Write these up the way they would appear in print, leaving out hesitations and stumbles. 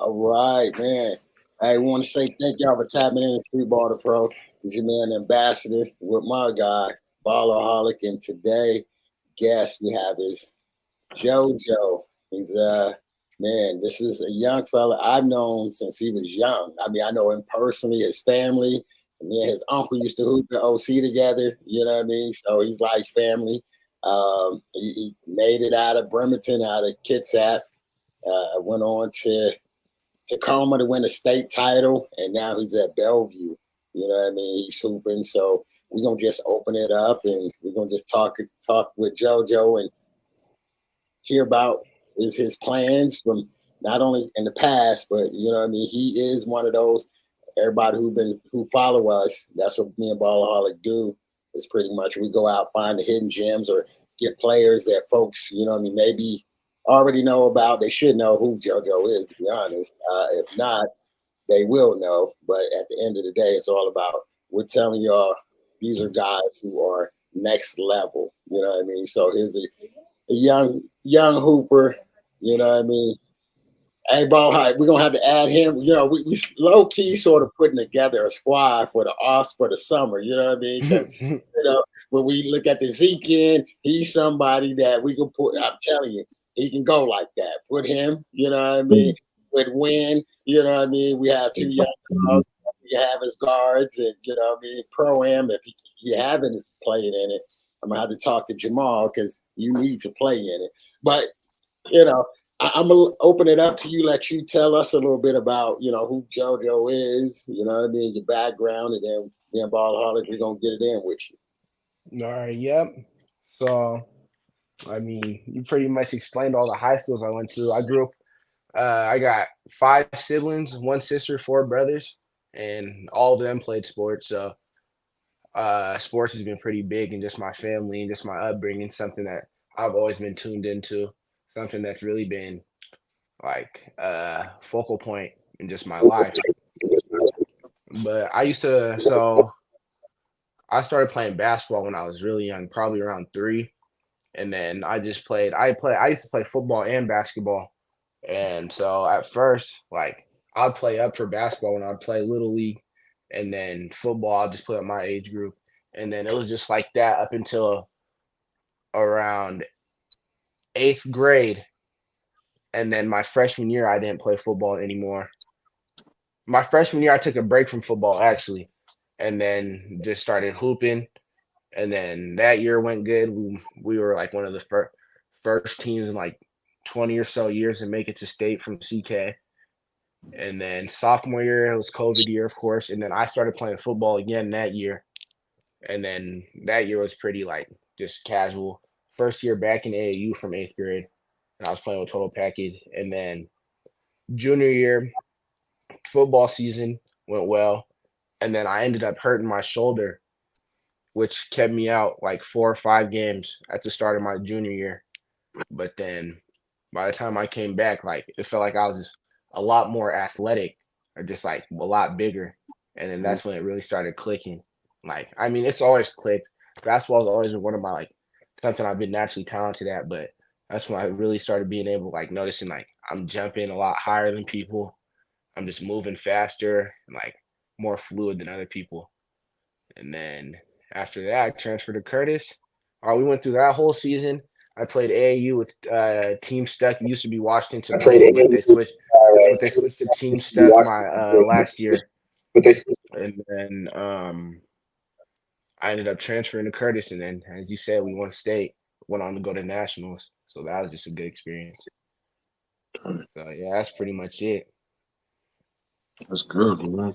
All right, man. I want to say thank y'all for tapping in to Streetball the Pro. This your man, Ambassador, with my guy, Ballaholic. And today, guest we have is Jojo. He's man, this is a young fella I've known since he was young. I mean, I know him personally, his family, and then his uncle used to hoop the OC together. You know what I mean? So he's like family. He made it out of Bremerton, out of Kitsap. Went on to Tacoma to win a state title, and now he's at Bellevue. You know what I mean? He's hooping. So we're gonna just open it up, and we're gonna just talk with JoJo and hear about his plans from not only in the past, but you know what I mean. He is one of those everybody who follow us. That's what me and Ballaholic do. Is pretty much we go out find the hidden gems or get players that folks you know what I mean maybe already know about. They should know who JoJo is, to be honest. If not, they will know. But at the end of the day, it's all about we're telling y'all these are guys who are next level. You know what I mean? So here's a young hooper. You know what I mean? Hey, ball hype. We're gonna have to add him. You know, we low key sort of putting together a squad for the offs for the summer. You know what I mean? Because you know when we look at the Zeke end, he's somebody that we can put. I'm telling you, he can go like that. Put him. You know what I mean? With Win. You know what I mean? We have two young dogs. We have his guards, and you know what I mean. Pro am if you haven't played in it, I'm gonna have to talk to Jamal because you need to play in it. But you know. I'm gonna open it up to you. Let you tell us a little bit about who JoJo is. You know what I mean, your background, and then Ballaholic. We're gonna get it in with you. All right. Yep. So, I mean, you pretty much explained all the high schools I went to. I grew up. I got 5 siblings, 1 sister, 4 brothers, and all of them played sports. So, sports has been pretty big in just my family and just my upbringing. Something that I've always been tuned into. Something that's really been like a focal point in just my life. But I started playing basketball when I was really young, probably around 3. And then I used to play football and basketball. And so at first, like I'd play up for basketball when I'd play little league, and then football I'd just play at my age group. And then it was just like that up until around 8th grade. And then my freshman year, I didn't play football anymore. My freshman year, I took a break from football, actually, and then just started hooping. And then that year went good. We were like one of the first teams in like 20 or so years to make it to state from CK. And then sophomore year, it was COVID year, of course. And then I started playing football again that year. And then that year was pretty like just casual. First year back in AAU from 8th grade. And I was playing with Total Package. And then junior year, football season went well. And then I ended up hurting my shoulder, which kept me out like 4 or 5 games at the start of my junior year. But then by the time I came back, like it felt like I was just a lot more athletic or just like a lot bigger. And then that's when it really started clicking. Like, I mean, it's always clicked. Basketball is always one of my like something I've been naturally talented at, but that's when I really started being able like noticing like I'm jumping a lot higher than people. I'm just moving faster and like more fluid than other people. And then after that, I transferred to Curtis. We went through that whole season. I played AAU with Team Stuck. It used to be Washington Tacoma, but they switched to Team Stuck my last year. And then I ended up transferring to Curtis, and then as you said, we won state, went on to go to nationals. So that was just a good experience. So yeah, that's pretty much it. That's good, man.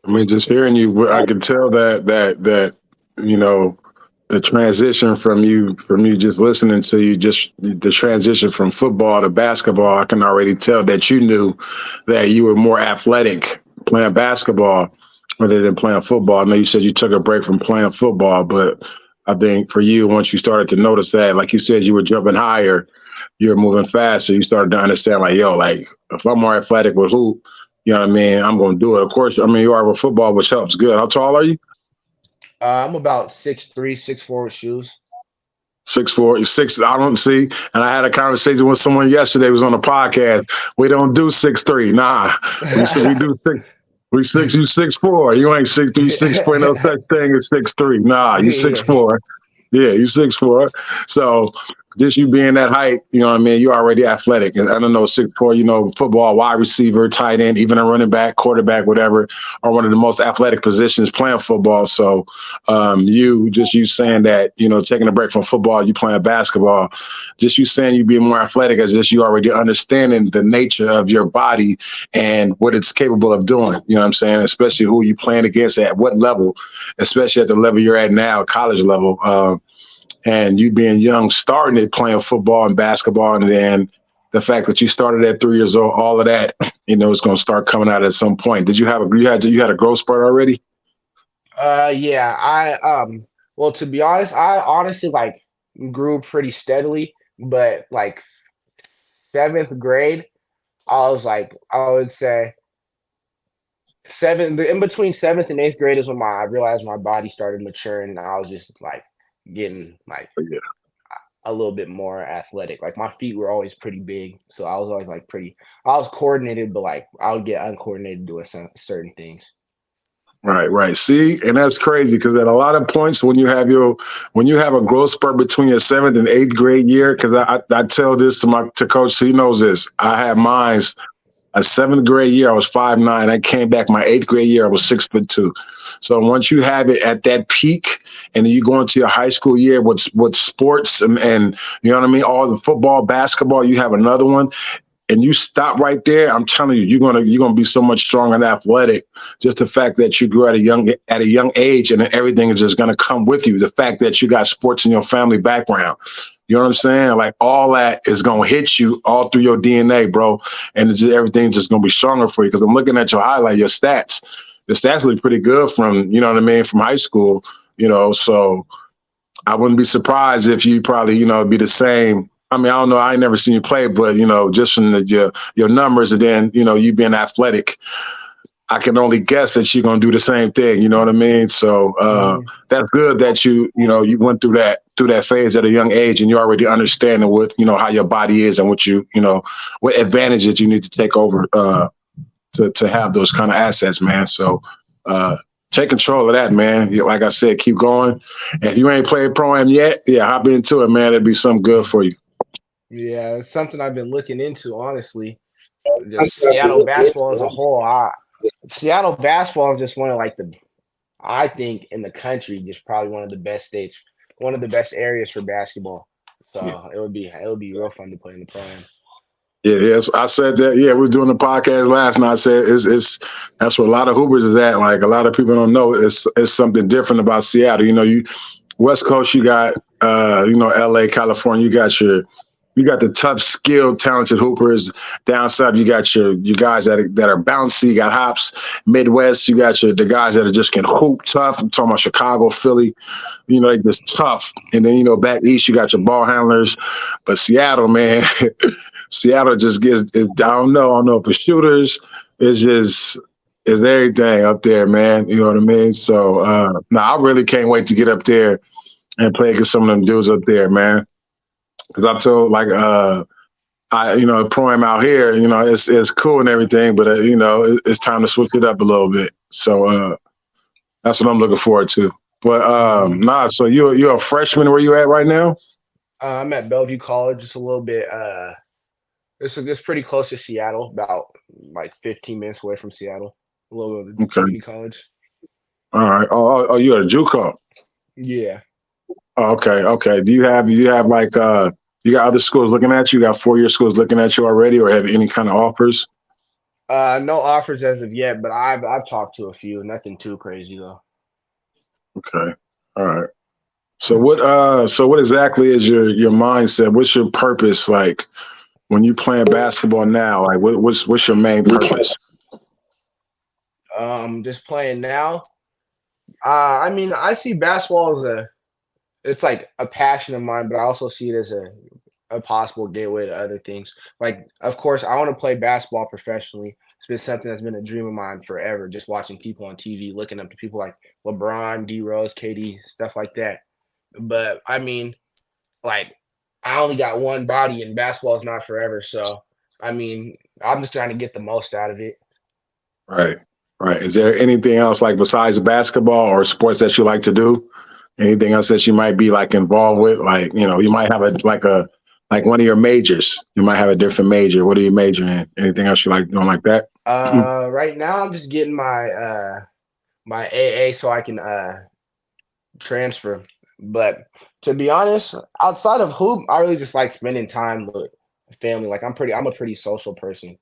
I mean, just hearing you, I can tell that you know the transition from you just listening to you, just the transition from football to basketball. I can already tell that you knew that you were more athletic playing basketball rather than playing football. I know you said you took a break from playing football, but I think for you, once you started to notice that, like you said, you were jumping higher, you were moving faster, you started to understand, like, yo, like if I'm more athletic with hoop, you know what I mean, I'm going to do it. Of course, I mean, you are with football, which helps good. How tall are you? I'm about 6'3", 6'4" with shoes. 6'4", 6. I don't see. And I had a conversation with someone yesterday who was on the podcast. We don't do 6'3". Nah, we do six. We six. You 6'4". You ain't 6'3", 6'4". No such thing as 6'3". Nah, you six Yeah. four. Yeah, you 6'4". So just you being that height, you know what I mean? You're already athletic. And I don't know, 6'4", football, wide receiver, tight end, even a running back, quarterback, whatever, are one of the most athletic positions playing football. So you saying that, taking a break from football, you playing basketball, just you saying you being more athletic as just you already understanding the nature of your body and what it's capable of doing. You know what I'm saying? Especially who you playing against at what level, especially at the level you're at now, college level. And you being young, starting it playing football and basketball, and then the fact that you started at 3 years old, all of that, it's going to start coming out at some point. Did you have you had a growth spurt already? Yeah. Well, to be honest, I honestly like grew pretty steadily, but like seventh grade, I would say in between seventh and eighth grade is when I realized my body started maturing, and I was just like getting like Yeah. a little bit more athletic. Like my feet were always pretty big, so I was always like I was coordinated, but like I would get uncoordinated doing certain things. Right, right. See, and that's crazy because at a lot of points when you have a growth spurt between your seventh and eighth grade year, because I tell this to coach, so he knows this. I had mine's a seventh grade year, I was 5'9". I came back my eighth grade year, I was 6'2". So once you have it at that peak, and then you go into your high school year with sports and you know what I mean, all the football, basketball, you have another one and you stop right there, I'm telling you, you're gonna be so much stronger and athletic. Just the fact that you grew at a young age, and everything is just gonna come with you. The fact that you got sports in your family background, you know what I'm saying? Like all that is gonna hit you all through your DNA, bro, and everything's just gonna be stronger for you. Because I'm looking at your highlight, your stats. The stats look pretty good from what I mean, from high school. So I wouldn't be surprised if you probably, be the same. I mean, I don't know. I ain't never seen you play, but just from your numbers, and then you being athletic, I can only guess that you're gonna do the same thing. You know what I mean? So Mhm. that's good that you went through that phase at a young age, and you already understanding what how your body is and what advantages you need to take over to have those kind of assets, man. So take control of that, man. Like I said, keep going. And if you ain't played pro-am yet, yeah, hop into it, man. It'd be something good for you. Yeah, it's something I've been looking into, honestly. Just Seattle basketball as a whole. Seattle basketball is just one of like I think in the country, just probably one of the best states, one of the best areas for basketball. So it would be real fun to play in the pro. Yeah, yes, I said that. Yeah, we were doing the podcast last night. I said it's that's where a lot of hoopers is at. Like a lot of people don't know, it's something different about Seattle. You West Coast, you got LA, California, you got the tough, skilled, talented hoopers. Down south, you got your guys that are bouncy, got hops. Midwest, you got the guys that are just can hoop tough. I'm talking about Chicago, Philly, like just tough. And then back east, you got your ball handlers. But Seattle, man, Seattle just gets. I don't know for shooters. It's everything up there, man. You know what I mean? So I really can't wait to get up there and play against some of them dudes up there, man. Because I told pro-am out here, it's cool and everything, but it's time to switch it up a little bit. So that's what I'm looking forward to. But Mhm. so you're a freshman where you at right now? I'm at Bellevue College, just a little bit. It's pretty close to Seattle, about like 15 minutes away from Seattle. A little bit of Okay. community college. All right. Oh, you're a JUCO. Yeah. Oh, okay. Do you have like you got other schools looking at you? You got 4-year schools looking at you already, or have any kind of offers? No offers as of yet, but I've talked to a few. Nothing too crazy though. Okay. All right. So what exactly is your mindset? What's your purpose like when you playing basketball now? Like what's your main purpose? Just playing now. I mean, I see basketball as it's like a passion of mine, but I also see it as a possible gateway to other things. Like, of course, I want to play basketball professionally. It's been something that's been a dream of mine forever. Just watching people on TV, looking up to people like LeBron, D Rose, KD, stuff like that. But I mean, like I only got one body, and basketball is not forever. So I mean, I'm just trying to get the most out of it. Right. Right. Is there anything else like besides basketball or sports that you like to do? Anything else that you might be like involved with? Like, you might have like one of your majors. You might have a different major. What are you majoring in? Anything else you like doing like that? Right now I'm just getting my AA so I can transfer. But to be honest, outside of hoop, I really just like spending time with family. Like I'm a pretty social person.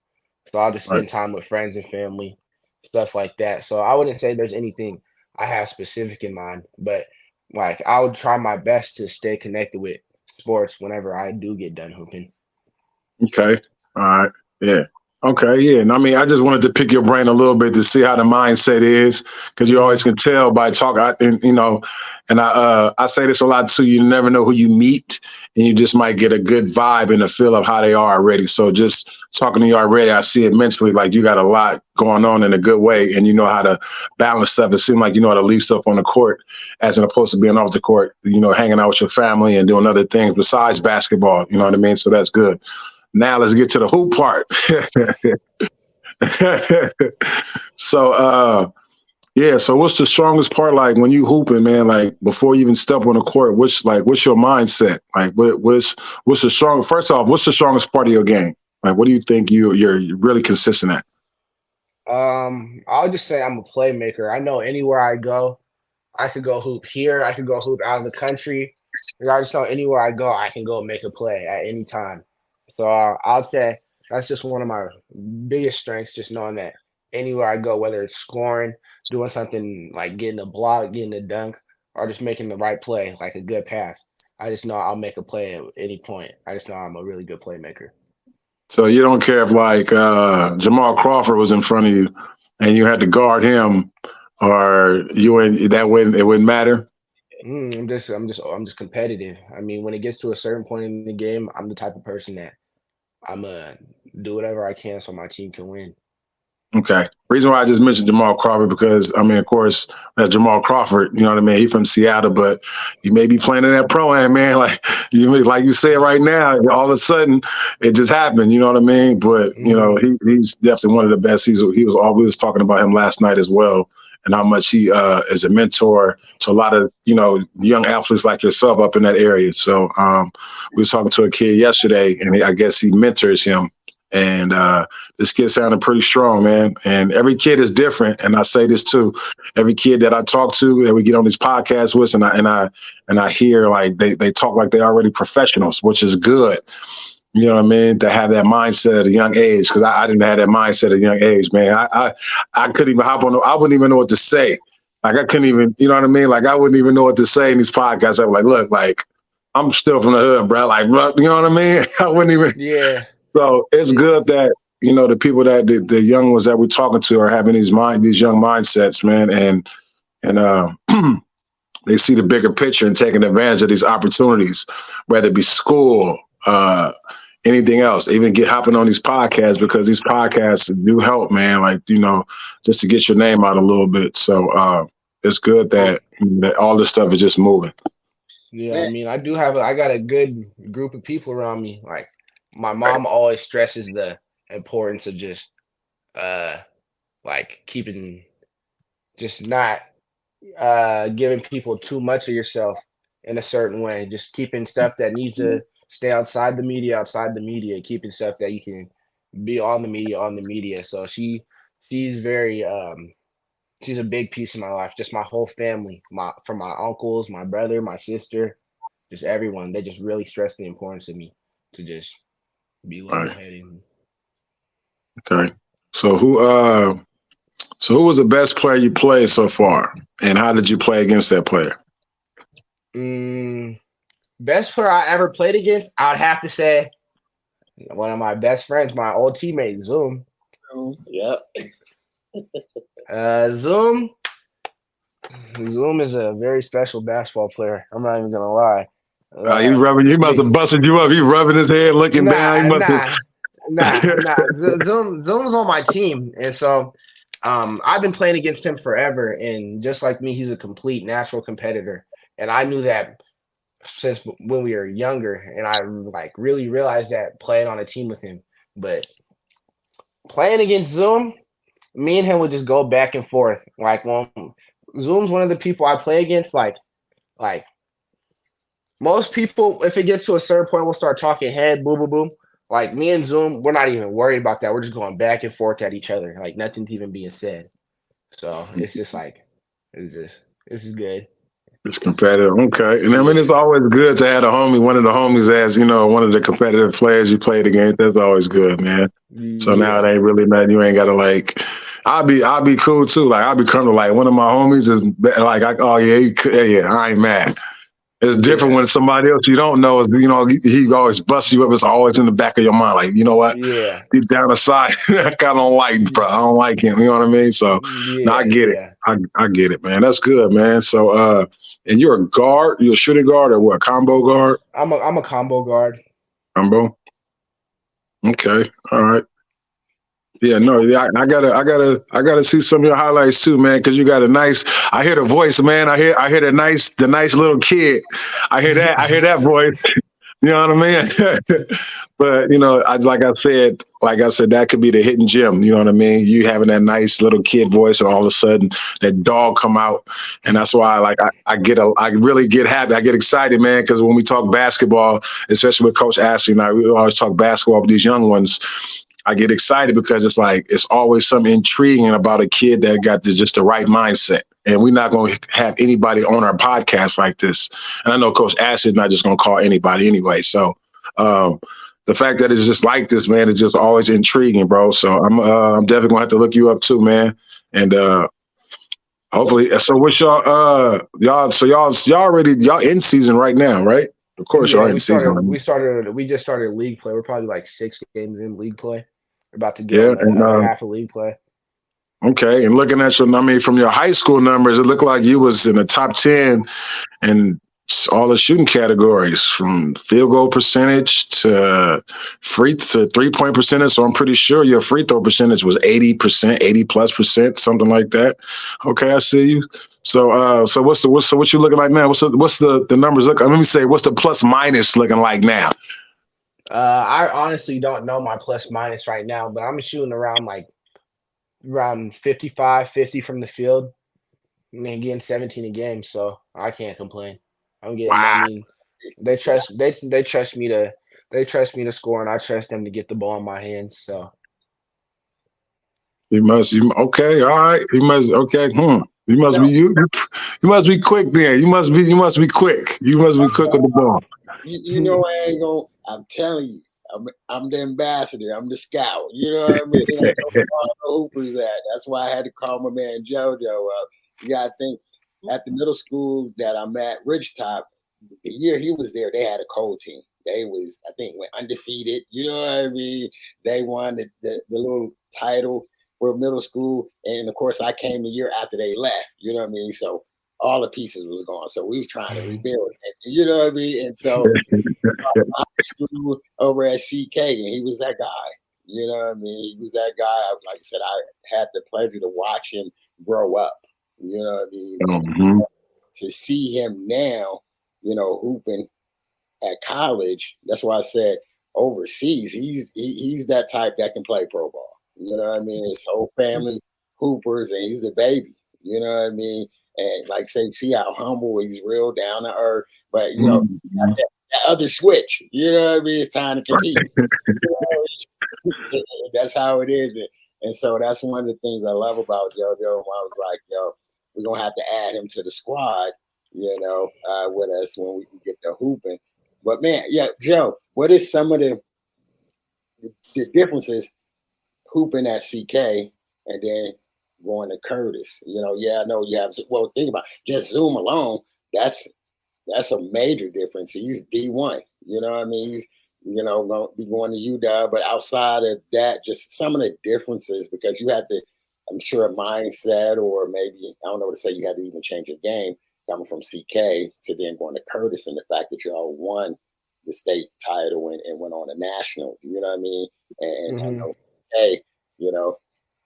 So I'll just Right. spend time with friends and family, stuff like that. So I wouldn't say there's anything I have specific in mind, but like I would try my best to stay connected with sports whenever I do get done hooping. Okay. All right. Yeah. Okay. Yeah. And I mean, I just wanted to pick your brain a little bit to see how the mindset is, because you always Mhm. can tell by talking. I say this a lot too. You never know who you meet, and you just might get a good vibe and a feel of how they are already. So just talking to you already, I see it mentally like you got a lot going on in a good way, and you know how to balance stuff. It seems like you know how to leave stuff on the court as opposed to being off the court. Hanging out with your family and doing other things besides basketball. You know what I mean? So that's good. Now let's get to the hoop part. So yeah, so what's the strongest part like when you hooping, man? Like before you even step on the court, what's your mindset? Like what's the strong first off, what's the strongest part of your game? Like what do you think you're really consistent at? I'll just say I'm a playmaker. I know anywhere I go, I could go hoop here, I could go hoop out of the country. Like, I just know anywhere I go, I can go make a play at any time. So I'd say that's just one of my biggest strengths, just knowing that anywhere I go, whether it's scoring, doing something like getting a block, getting a dunk, or just making the right play, like a good pass. I just know I'll make a play at any point. I just know I'm a really good playmaker. So you don't care if like Jamal Crawford was in front of you and you had to guard him, or you wouldn't that wouldn't it wouldn't matter? I'm just competitive. I mean, when it gets to a certain point in the game, I'm the type of person that I'm gonna do whatever I can so my team can win. Okay. Reason why I just mentioned Jamal Crawford because I mean, of course, that's Jamal Crawford. You know what I mean? He's from Seattle, but he may be playing in that pro am, man. Like you said right now, all of a sudden it just happened. You know what I mean? But Hmm. he's definitely one of the best. He was always talking about him last night as well, and how much he is a mentor to a lot of young athletes like yourself up in that area. So we was talking to a kid yesterday, and I guess he mentors him, and this kid sounded pretty strong, man. And every kid is different. And I say this too: every kid that I talk to, that we get on these podcasts with, and I hear like they talk like they already professionals, which is good. You know what I mean? To have that mindset at a young age, because I didn't have that mindset at a young age, man. I couldn't even hop on. I wouldn't even know what to say. Like I couldn't even, you know what I mean? Like I wouldn't even know what to say in these podcasts. I was like, look, like I'm still from the hood, bro. Like, you know what I mean? I wouldn't even. Yeah. So it's good that the people that the young ones that we're talking to are having these young mindsets, man, and they see the bigger picture and taking advantage of these opportunities, whether it be school, anything else, even hopping on these podcasts, because these podcasts do help, man. Like just to get your name out a little bit. So it's good that all this stuff is just moving. Yeah, I Man, mean, I got a good group of people around me. Like my mom always stresses the importance of just uh like keeping just not giving people too much of yourself in a certain way. Just keeping stuff that needs to stay outside the media, keeping stuff that you can be on the media. So she's very she's a big piece of my life. Just my whole family, from my uncles, my brother, my sister, just everyone. They just really stress the importance of me to just be All level right. headed. Okay. So who was the best player you played so far, and how did you play against that player? Mm, best player I ever played against, I would have to say one of my best friends, my old teammate, Zoom. yep. Zoom, Zoom is a very special basketball player. I'm not even gonna lie. He's Uh, rubbing. He must the, have busted you up. He rubbing his head, looking down. He nah, must have. nah, Zoom's on my team, and so I've been playing against him forever. And just like me, he's a complete natural competitor. And I knew that since when we were younger, and I like really realized that playing on a team with him. But playing against Zoom, me and him would just go back and forth. Like when Zoom's one of the people I play against, like most people, if it gets to a certain point, we'll start talking head, boom, boom, boom. Like me and Zoom, we're not even worried about that. We're just going back and forth at each other. Like nothing's even being said. So it's just like this is good. It's competitive. Okay. And I mean, it's always good to have one of the homies as, one of the competitive players you played against. That's always good, man. So now it Yeah. ain't really nothing. You ain't got to like, I'll be cool too. Like I'll be comfortable. Like one of my homies is like, oh yeah, I ain't mad. It's different Yeah. when somebody else you don't know is, he always busts you up. It's always in the back of your mind. Like, you know what? Yeah. Deep down inside, I kind of don't like, bro. I don't like him. You know what I mean? So, no, I Yeah. get it. Yeah. I get it, man. That's good, man. So, and you're a guard? You're a shooting guard or what? Combo guard? I'm a combo guard. Combo? Okay. All right. Yeah, no, yeah, I gotta see some of your highlights too, man, because you got a nice. I hear the voice, man. I hear the nice little kid. I hear that voice. You know what I mean? But like I said, that could be the hidden gem. You know what I mean? You having that nice little kid voice, and all of a sudden that dog come out, and that's why I really get happy. I get excited, man, because when we talk basketball, especially with Coach Ashley and I, we always talk basketball with these young ones. I get excited because it's always something intriguing about a kid that got just the right mindset. And we're not going to have anybody on our podcast like this. And I know Coach Ashley is not just going to call anybody anyway. So the fact that it's just like this, man, is just always intriguing, bro. So I'm definitely going to have to look you up too, man. And hopefully, so what's y'all in season right now, right? Of course, y'all Yeah, in season. we just started league play. We're probably like 6 games in league play. We're about to get Yeah, on the and other half of league play. okay, and looking at from your high school numbers, it looked like you was in the top 10 in all the shooting categories, from field goal percentage to 3-point percentage. So I'm pretty sure your free throw percentage was 80%, 80+%, something like that. Okay, I see you. So what you looking like now? What's the numbers look? Let me say, what's the plus minus looking like now? I honestly don't know my plus minus right now, but I'm shooting around 55, 50 from the field, and getting 17 a game. So I can't complain. I'm getting. I Wow. mean, they trust me to score, and I trust them to get the ball in my hands. So Okay, all right. Okay. You must No, be you. You must be quick then. You must be quick. You must be quick with the ball. you know I ain't gonna. I'm telling you, I'm the ambassador. I'm the scout. You know what I mean? That's where all the hoopers at. That's why I had to call my man Jojo up. You gotta think at the middle school that I'm at, Ridgetop. The year he was there, they had a cold team. They was, I think, went undefeated. You know what I mean? They won the little title for middle school, and of course, I came the year after they left. You know what I mean? So all the pieces was gone. So we was trying to rebuild. You know what I mean? And so high school over at CK, and he was that guy. You know what I mean? He was that guy. Like I said, I had the pleasure to watch him grow up. You know what I mean? And Mhm. to see him now, hooping at college. That's why I said overseas. He's that type that can play pro ball. You know what I mean? His whole family hoopers, and he's a baby. You know what I mean? And like say, see how humble he's, real down to earth. But Mhm. that other switch. You know what I mean? It's time to compete. That's how it is. And so that's one of the things I love about JoJo. I was like, we're gonna have to add him to the squad, with us when we can get the hooping. But man, yeah, Joe, what is some of the differences hooping at CK and then going to Curtis? I know you have. Well, think about it. Just Zoom alone. That's a major difference. He's D1. You know what I mean? He's going to be going to UW, but outside of that, just some of the differences because you had to, I'm sure, a mindset or maybe I don't know what to say. You had to even change your game coming from CK to then going to Curtis, and the fact that y'all won the state title and went on a national. You know what I mean? And I hmm know, hey, you know,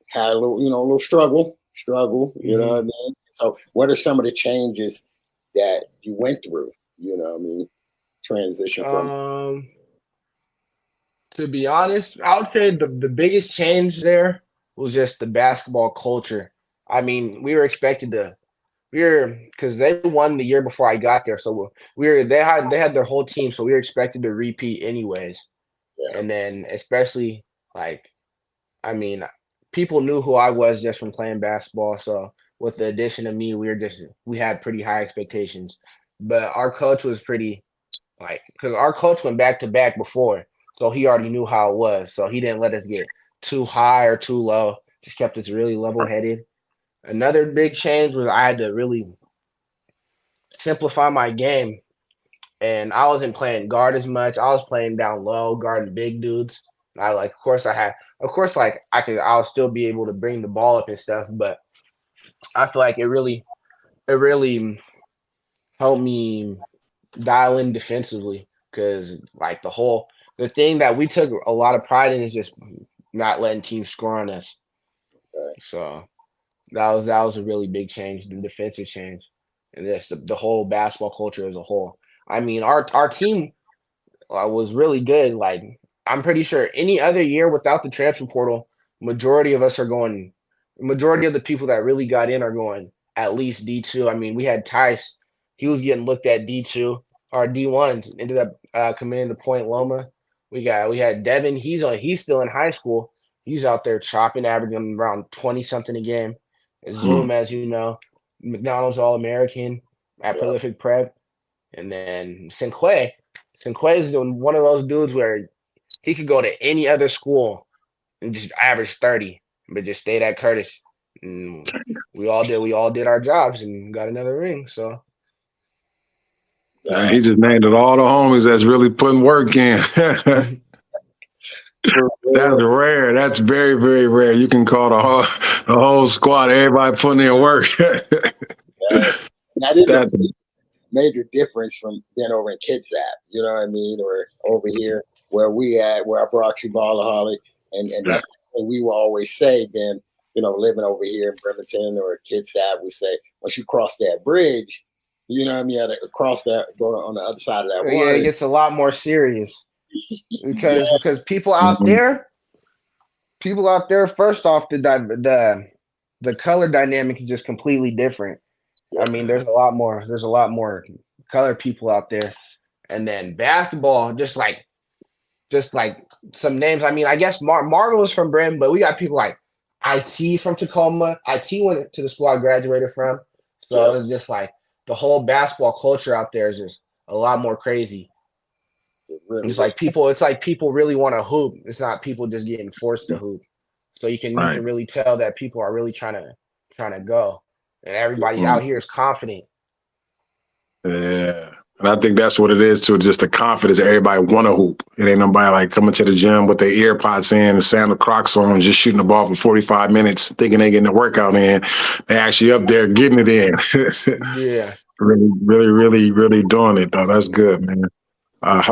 had a little struggle. You know what I hmm mean? So, what are some of the changes that you went through? transition from? To be honest, I would say the biggest change there was just the basketball culture. I mean, because they won the year before I got there, so they had their whole team, so we were expected to repeat anyways. Yeah. And then especially like, I mean, people knew who I was just from playing basketball. So with the addition of me, we had pretty high expectations. But our coach was pretty because our coach went back to back before, so he already knew how it was. So he didn't let us get too high or too low. Just kept us really level headed. Another big change was I had to really simplify my game, and I wasn't playing guard as much. I was playing down low, guarding big dudes. Of course, I'll still be able to bring the ball up and stuff, but I feel like it really helped me dial in defensively because like the thing that we took a lot of pride in is just not letting teams score on us. Right. So that was a really big change, the defensive change, and the whole basketball culture as a whole. I mean, our team was really good. Like I'm pretty sure any other year without the transfer portal, majority of the people that really got in are going at least D2. I mean, we had Tice. He was getting looked at D2. Our D1s ended up committing to Point Loma. We had Devin. He's still in high school. He's out there chopping, averaging around 20 something a game. Zoom, as you know, McDonald's All-American at Prolific Prep, and then Sinquay. Sinquay is one of those dudes where he could go to any other school and just average 30, but just stayed at Curtis. And we all did our jobs and got another ring. So he just named it all the homies that's really putting work in. That's rare. That's very, very rare. You can call the whole squad, everybody putting in work. Yes. That is a major difference from being over in Kitsap, you know what I mean, or over here where I brought you Ballaholic, and that's what we will always say. Then living over here in Bremerton or Kitsap, we say once you cross that bridge, you know what I mean, you got to cross that, go on the other side of that water. Yeah, it gets a lot more serious because people out there, first off, the color dynamic is just completely different. I mean, there's a lot more color people out there, and then basketball, just like some names. I mean, I guess Marvin was from Brim, but we got people like IT from Tacoma. IT went to the school I graduated from, so it's just like the whole basketball culture out there is just a lot more crazy. It's like people really want to hoop. It's not people just getting forced to hoop. So you can really tell that people are really trying to go, and everybody out here is confident. Yeah. And I think that's what it is too. Just the confidence that everybody want to hoop. It ain't nobody like coming to the gym with their ear pods in and sandal Crocs on, just shooting the ball for 45 minutes, thinking they getting the workout in. They actually up there getting it in. Yeah. Really, really, really, really doing it though. That's good, man.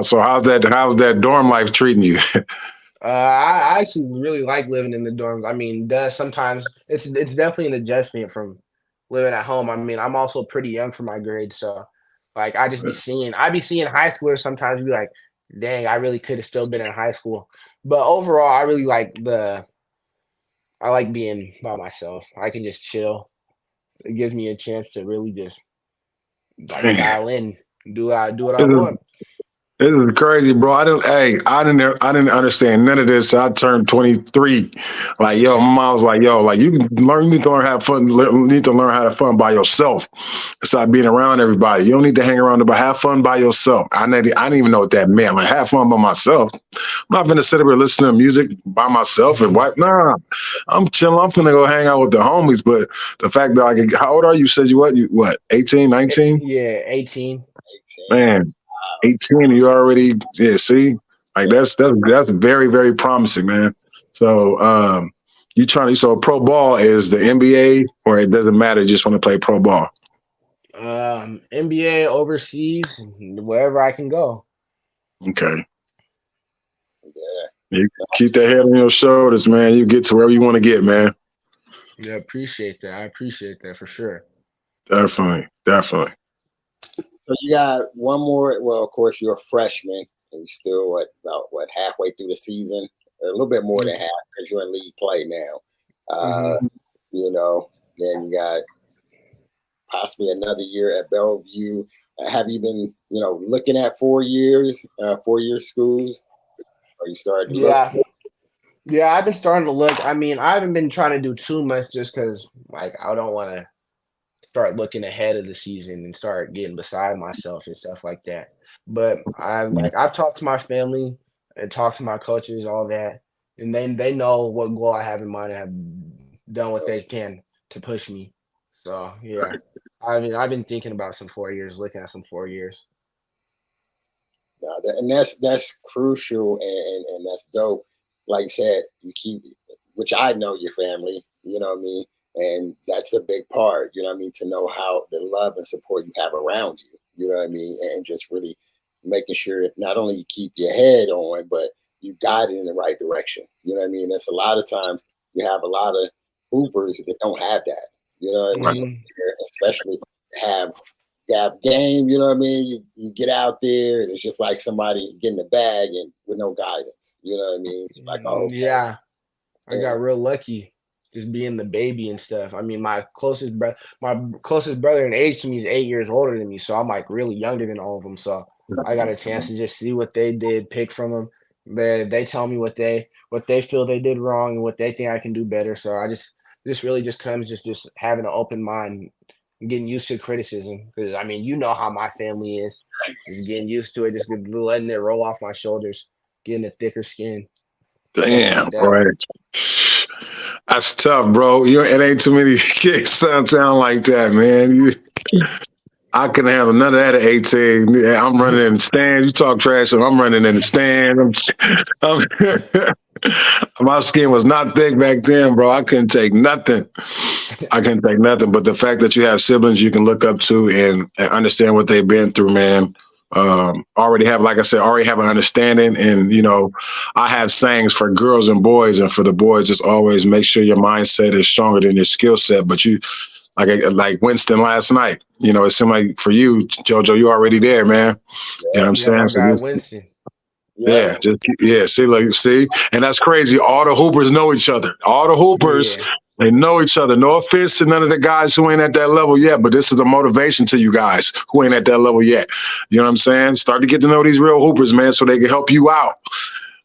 So how's that dorm life treating you? I actually really like living in the dorms. I mean, sometimes it's definitely an adjustment from living at home. I mean, I'm also pretty young for my grades, so like I be seeing high schoolers sometimes be like, dang, I really could have still been in high school. But overall, I really like being by myself. I can just chill. It gives me a chance to really just dial in, do what I want. This is crazy, bro. I didn't understand none of this. I turned 23. Like, yo, my mom was like, yo, like you need to learn how to fun. You need to learn how to fun by yourself. Stop being around everybody. You don't need to hang around, but have fun by yourself. I didn't even know what that meant. Like, have fun by myself. I'm not gonna sit here listening to music by myself and what? Nah, I'm chilling. I'm gonna go hang out with the homies. But the fact that how old are you? Said you what? 18, 19? Yeah, 18. Man. 18, you already see, like that's very, very promising, man. So so pro ball is the NBA, or it doesn't matter, you just want to play pro ball? NBA, overseas, wherever I can go. Okay. You keep that head on your shoulders, man. You get to wherever you want to get, man. Yeah, appreciate that. I appreciate that for sure. Definitely. So you got one more. Well, of course, you're a freshman, and you're still about halfway through the season, a little bit more than half because you're in league play now. You know, then you got possibly another year at Bellevue. Have you been, looking at 4 years, 4-year schools? Are you starting to look? Yeah, I've been starting to look. I mean, I haven't been trying to do too much just because, like, I don't want to start looking ahead of the season and start getting beside myself and stuff like that. But I've talked to my family and talked to my coaches, all that, and they know what goal I have in mind and have done what they can to push me. So yeah, I mean, I've been thinking about some 4 years, looking at some 4 years. And that's crucial and that's dope. Like you said, you keep, which I know your family, you know what I mean? And that's a big part, you know what I mean, to know how the love and support you have around you, you know what I mean? And just really making sure not only you keep your head on, but you guide it in the right direction. You know what I mean? That's a lot of times you have a lot of hoopers that don't have that, you know what I mean? Especially have game, you know what I mean? You get out there and it's just like somebody getting the bag and with no guidance. You know what I mean? It's like, oh, okay. Yeah. I got real lucky just being the baby and stuff. I mean, my closest brother in age to me is 8 years older than me, so I'm like really younger than all of them. So I got a chance to just see what they did, pick from them. They tell me what they feel they did wrong and what they think I can do better. So I just really just comes just having an open mind, getting used to criticism, because I mean, you know how my family is, just getting used to it, just letting it roll off my shoulders, getting a thicker skin. Damn, right. That's tough, bro. It ain't too many kids sound like that, man. I couldn't handle none of that at 18. I'm running in the stand. You talk trash, so I'm running in the stand. My skin was not thick back then, bro. I couldn't take nothing. But the fact that you have siblings you can look up to and understand what they've been through, man. Already have an understanding. And, I have sayings for girls and boys, and for the boys, just always make sure your mindset is stronger than your skill set. But you, like Winston last night, it seemed like for you, Jojo, you already there, man. You know what I'm saying? My guy Winston. See, and that's crazy. All the hoopers know each other. All the hoopers, they know each other. No offense to none of the guys who ain't at that level yet, but this is a motivation to you guys who ain't at that level yet. You know what I'm saying? Start to get to know these real hoopers, man, so they can help you out.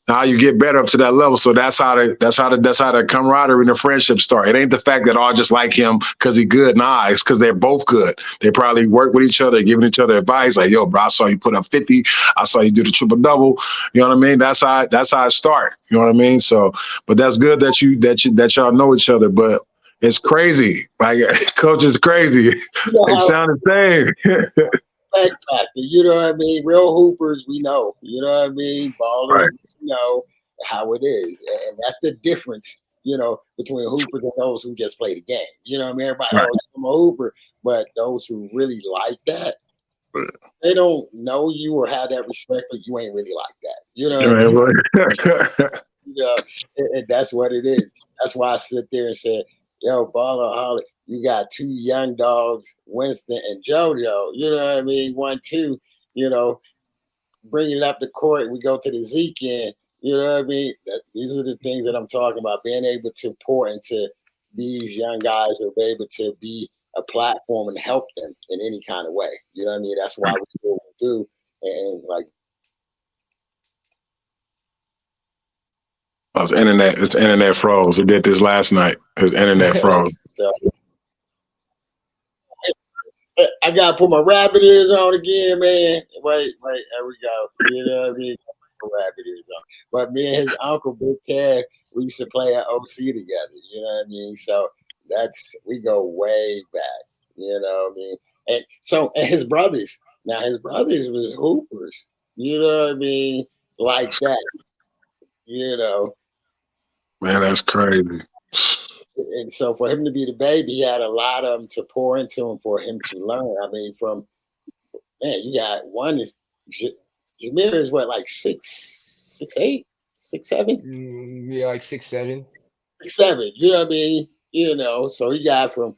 Now you get better up to that level. So that's how the camaraderie and the friendship start. It ain't the fact that all just like him because he good. Nah, it's because they're both good. They probably work with each other, giving each other advice. Like, yo, bro, I saw you put up 50. I saw you do the triple double. You know what I mean? That's how it start. You know what I mean? So, but that's good that y'all know each other. But it's crazy. Like, coach is crazy. They sound the same. Factor, you know what I mean? Real hoopers, we know. You know what I mean? Ballers, right. We know how it is, and that's the difference. Between hoopers and those who just play the game. You know what I mean? Everybody, right. I'm a hooper, but those who really like that, they don't know you or have that respect, but you ain't really like that. You know what I mean? And that's what it is. That's why I sit there and say, yo, Baller Holly, you got two young dogs, Winston and Jojo. You know what I mean? 1, 2, bringing it up the court. We go to the Zeke end. You know what I mean? These are the things that I'm talking about, being able to pour into these young guys and be able to be a platform and help them in any kind of way. You know what I mean? That's why we do what we do. And His internet froze. He did this last night. His internet froze. I gotta put my rabbit ears on again, man. Wait, there we go. You know what I mean? Rabbit ears on. But me and his uncle, Big Kev, we used to play at OC together. You know what I mean? So we go way back. You know what I mean? And his brothers. Now his brothers was hoopers. You know what I mean? Like that. Man, that's crazy. And so for him to be the baby, he had a lot of them to pour into him for him to learn. I mean, you got one, Jameer is what, like 6'8", 6'7"? Yeah, like 6'7". 6'7", you know what I mean? So he got from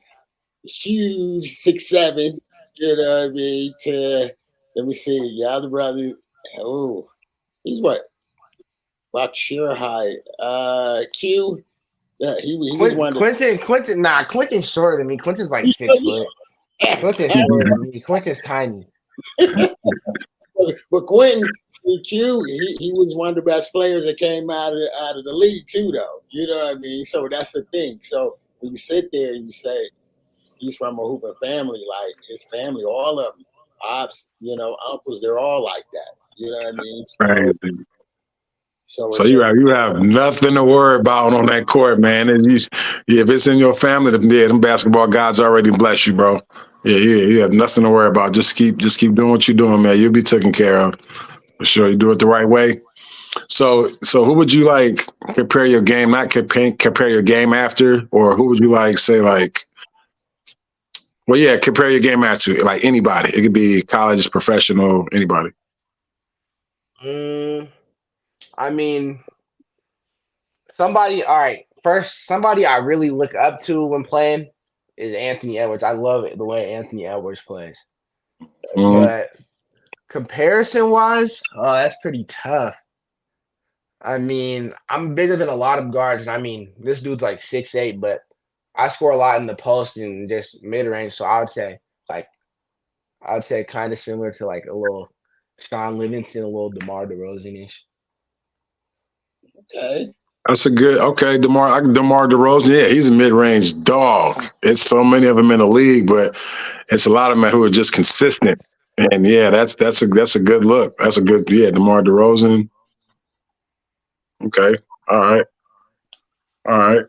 huge 6'7", You know what I mean? Let me see. Your other brother, oh, he's what? About your height. Q. Yeah, he was one of the. Quentin's shorter than me. Quentin's like He's 6 foot. Quentin's shorter than me. Quentin's tiny. But Quentin, see, Q, he was one of the best players that came out of the league too, though. You know what I mean? So that's the thing. So when you sit there and you say he's from a hooping family, like his family, all of them, ops, uncles, they're all like that. You know what I mean? Crazy. So So you have nothing to worry about on that court, man. If it's in your family, them basketball gods already bless you, bro. Yeah, you have nothing to worry about. Just keep doing what you're doing, man. You'll be taken care of for sure. You do it the right way. So who would you like compare your game? Not compare your game after, or who would you like say like? Well, yeah, compare your game after like anybody. It could be college, professional, anybody. I mean, somebody. All right, first, somebody I really look up to when playing is Anthony Edwards. I love it the way Anthony Edwards plays. But comparison wise, that's pretty tough. I mean, I'm bigger than a lot of guards, and I mean, this dude's like 6'8", but I score a lot in the post and just mid range. So I would say kind of similar to like a little Sean Livingston, a little DeMar DeRozan-ish. Okay. That's a good, DeMar DeRozan, yeah, he's a mid-range dog. It's so many of them in the league, but it's a lot of them who are just consistent. And yeah, that's a good look. That's a good, DeMar DeRozan. Okay. All right.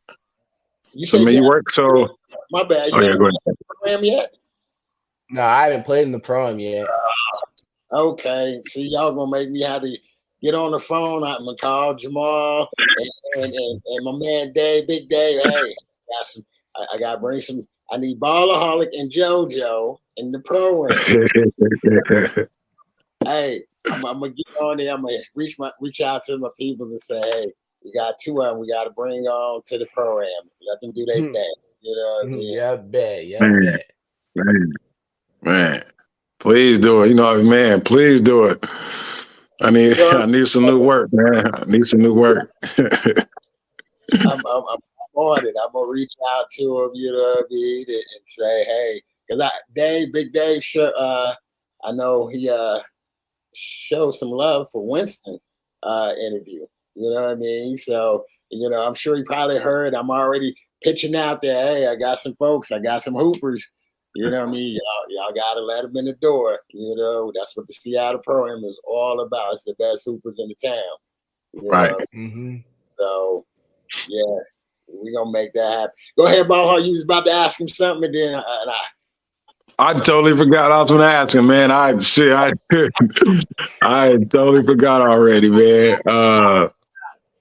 You work, so. My bad. Oh, yeah, go ahead. Program yet? No, I haven't played in the pro-am yet. Okay. See, y'all gonna make me have to get on the phone. I'm gonna call Jamal and my man Dave, Big Dave. Hey, I gotta bring some. I need Ballaholic and Jojo in the program. Hey, I'm gonna get on there. I'm gonna reach out to my people and say, hey, we got two of them. We got to bring on to the program. Let them do their thing. You know what I mean? Yeah, bet. Man, please do it. Man, please do it. I need some new work, man. I need some new work. I'm on it. I'm gonna reach out to him, you know what I mean, and say, hey, because Big Dave, sure, I know he showed some love for Winston's interview. You know what I mean? So, I'm sure he probably heard I'm already pitching out there. Hey, I got some folks. I got some hoopers. You know what I mean? Y'all got to let them in the door. That's what the Seattle program is all about. It's the best hoopers in the town. Right. Mm-hmm. So, yeah, we're going to make that happen. Go ahead, Ball. You was about to ask him something, and then I totally forgot I was going to ask him, man. I totally forgot already, man.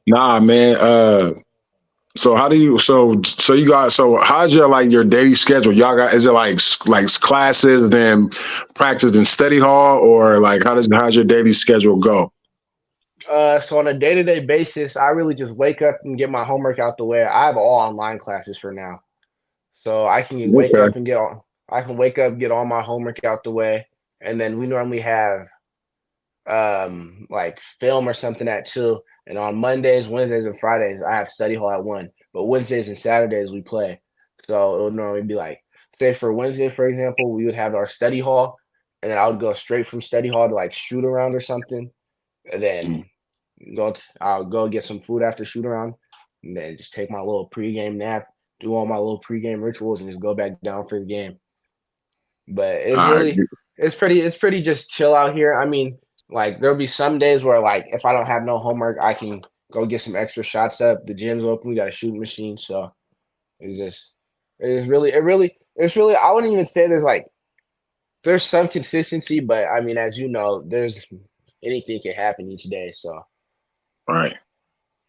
Nah, man. So how do you? So you guys. So how's your daily schedule? Y'all got? Is it like classes, then practice and study hall, or like how's your daily schedule go? So on a day-to-day basis, I really just wake up and get my homework out the way. I have all online classes for now, so I can wake up, get all my homework out the way, and then we normally have like film or something at 2. And on Mondays, Wednesdays, and Fridays, I have study hall at 1. But Wednesdays and Saturdays, we play. So it would normally be like, say for Wednesday, for example, we would have our study hall. And then I would go straight from study hall to like shoot around or something. And then I'll go get some food after shoot around. And then just take my little pregame nap, do all my little pregame rituals, and just go back down for the game. But it's pretty just chill out here. I mean, like there'll be some days where like if I don't have no homework, I can go get some extra shots up. The gym's open. We got a shooting machine, so it's really. I wouldn't even say there's some consistency, but I mean, as you know, there's anything can happen each day. So right,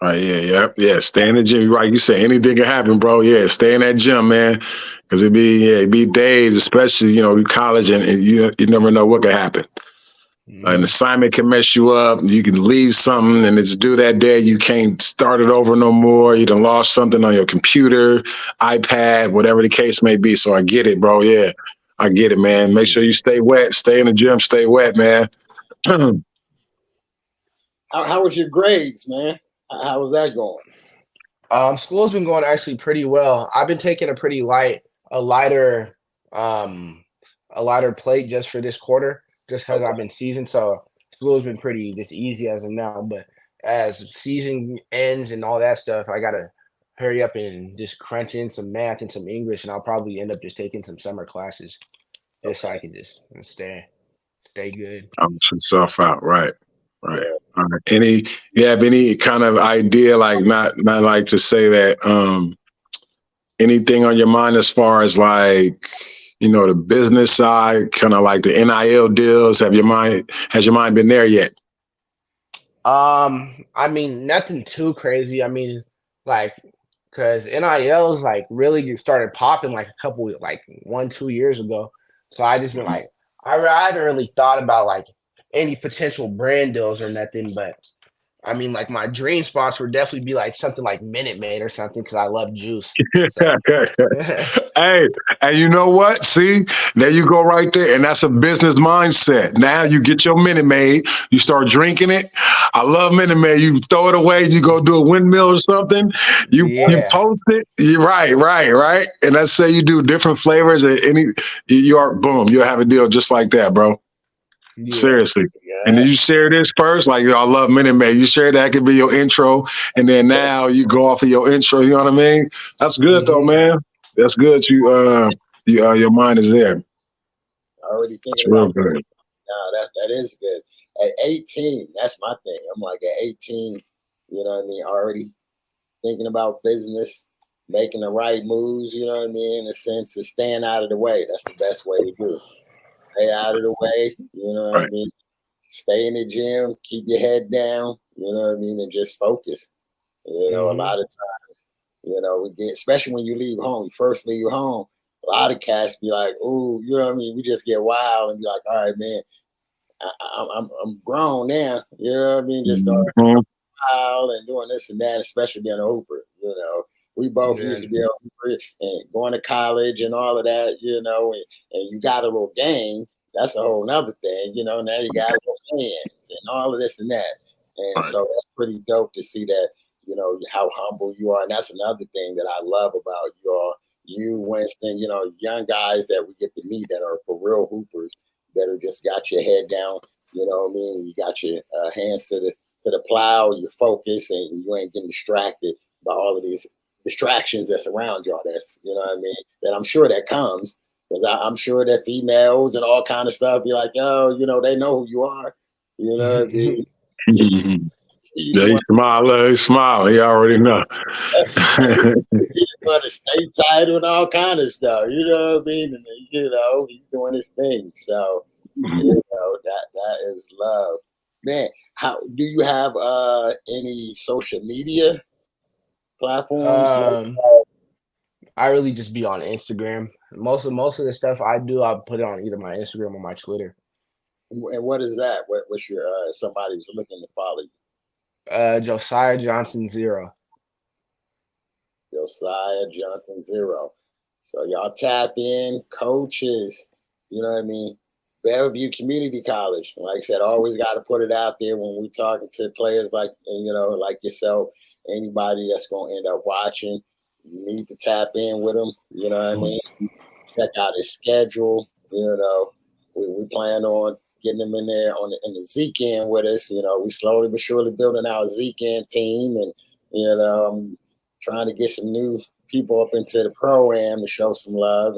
yeah. Stay in the gym. Right, you say anything can happen, bro. Yeah, stay in that gym, man, because it'd be days, especially college, and you never know what could happen. An assignment can mess you up. You can leave something and it's due that day. You can't start it over no more. You done lost something on your computer, iPad, whatever the case may be. So I get it, bro. Yeah. I get it, man. Make sure you stay wet. Stay in the gym. Stay wet, man. How was your grades, man? How was that going? School's been going actually pretty well. I've been taking a lighter, a lighter plate just for this quarter, just because Okay. I've been seasoned. So school's been pretty just easy as of now. But as season ends and all that stuff, I gotta hurry up and just crunch in some math and some English, and I'll probably end up just taking some summer classes just so Okay. I can just stay good. Balance yourself out. Right. Right. Yeah. All right. You have any kind of idea, like not like to say that, anything on your mind as far as like, the business side, kind of like the NIL deals? Has your mind been there yet? I mean, nothing too crazy. I mean, like, because NILs like really started popping like a couple, like 1-2 years ago. So I just been like, I haven't really thought about like any potential brand deals or nothing. But I mean, like my dream spots would definitely be like something like Minute Maid or something because I love juice. So Hey, and you know what? See, there you go right there. And that's a business mindset. Now you get your Minute Maid, you start drinking it. I love Minute Maid. You throw it away, you go do a windmill or something, you yeah, post it. Right. And let's say you do different flavors and you are boom, you'll have a deal just like that, bro. yeah. Seriously. And Yeah. then you share this first, like, I love Minute Maid. You share that could be your intro, and then now you go off of your intro. You know what I mean? That's good though, Hmm. man. That's good. Your mind is there. Already That's thinking real about good. no, that is good. At 18, that's my thing. I'm like at 18, you know what I mean, already thinking about business, making the right moves, you know what I mean, in a sense of staying out of the way. That's the best way to do it. Stay out of the way, you know what I Right. mean? Stay in the gym, keep your head down, you know what I mean, and just focus. A Hmm. lot of times, we get, especially when you leave home, you first leave home, a lot of cats be like, "Ooh, you know what I mean?" We just get wild and be like, "All right, man, I'm grown now." You know what I mean? Just start Mhm. wild and doing this and that, especially being a hooper. We both used Yeah. to be a hooper and going to college and all of that. And you got a little game. That's a whole nother thing. Now you got little fans and all of this and that. And Right. so that's pretty dope to see that. How humble you are, and that's another thing that I love about you, Winston. Young guys that we get to meet that are for real hoopers that are just got your head down. You know what I mean? You got your hands to the plow, your focus, and you ain't getting distracted by all of these distractions that's around y'all. That's what I mean. That I'm sure that comes because I'm sure that females and all kind of stuff be like, yo, they know who you are. You know what I mean? You Yeah, want he smile. He already know. he's want to stay tight and all kind of stuff. You know what I mean? And he's doing his thing. So that is love, man. How do you have any social media platforms? um, I really just be on Instagram. Most of the stuff I do, I'll put it on either my Instagram or my Twitter. And what is that? What's your somebody who's looking to follow you? Josiah Johnson 0. Josiah Johnson 0. So y'all tap in, coaches. You know what I mean? Bellevue Community College. Like I said, always got to put it out there when we talking to players like like yourself. Anybody that's gonna end up watching, you need to tap in with them. You know what I mean? Check out his schedule. We plan on getting him in there in the Zeke end with us. We slowly but surely building our Zeke end team, and I'm trying to get some new people up into the program to show some love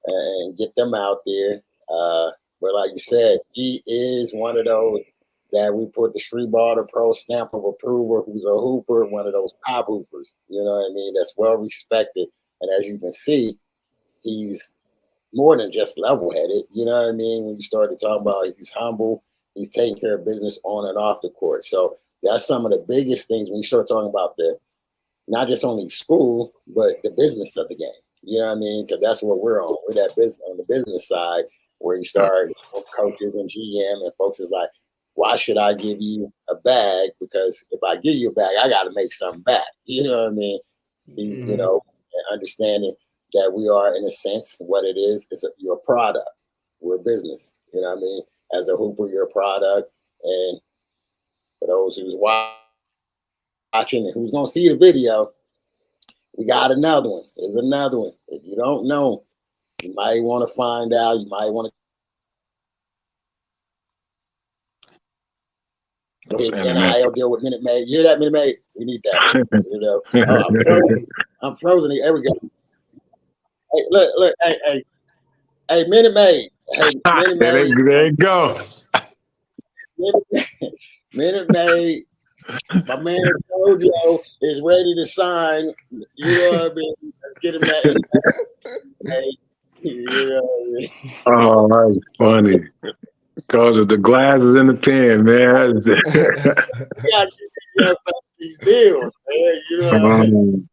and get them out there. But like you said, he is one of those that we put the Streetball to Pro stamp of approval, who's a hooper, one of those top hoopers. You know what I mean? That's well respected. And as you can see, he's more than just level headed. You know what I mean? When you start to talk about he's humble, he's taking care of business on and off the court. So that's some of the biggest things when you start talking about the not just only school, but the business of the game. You know what I mean? Because that's what we're on. We're that business on the business side where you start coaches and GM and folks is like, why should I give you a bag? Because if I give you a bag, I got to make something back. You know what I mean? Hmm. And understanding that we are, in a sense, what it is you're a product. We're a business. You know what I mean? As a hooper, you're a product. And for those who's watching and who's going to see the video, we got another one. There's another one. If you don't know, you might want to find out. You might want to his NIL deal with Minute Maid. You hear that, Minute Maid? We need that. You know, I'm frozen. I'm frozen. There we go. Hey, look. Hey, Minute Maid. Hey, Minute Maid. There you go. Minute Maid. My man Jojo is ready to sign. You know what I mean? Let's get him that. Hey, you know what I mean? Oh, that's funny. Because of the glasses in the pen, man. Yeah, these deals, man. You know what I mean?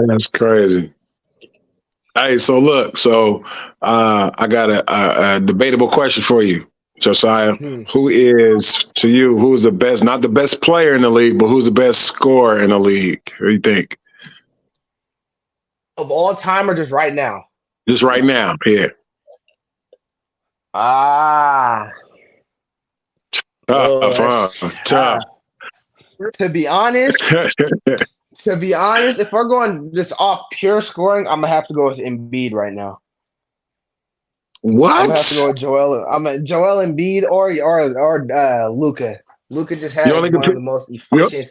That's crazy. Hey, so look, I got a debatable question for you, Josiah. Who is the best, not the best player in the league, but who's the best scorer in the league? What do you think? Of all time or just right now? Just right now, yeah. Tough. To be honest, if we're going just off pure scoring, I'm gonna have to go with Embiid right now. What? I'm gonna have to go with Joel. Joel Embiid or Luka. Luka just had one of the most efficient.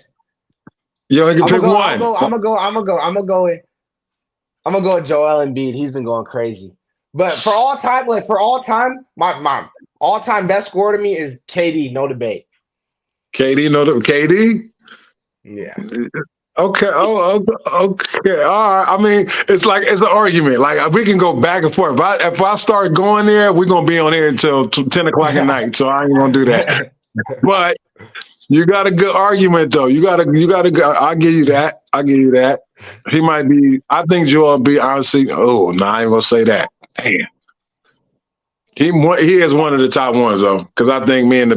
You only can pick one. I'm gonna go with Joel Embiid. He's been going crazy. But for all time, my all-time best scorer to me is KD, no debate. KD? Yeah. Okay. Oh, okay. All right. I mean, it's an argument. Like, we can go back and forth. If I start going there, we're gonna be on here until 10 o'clock at night. So I ain't gonna do that. But you got a good argument, though. You got a. I'll give you that. He might be. I think Joel be honestly. Oh, no, I ain't gonna say that. Damn. He is one of the top ones though, because I think, man, the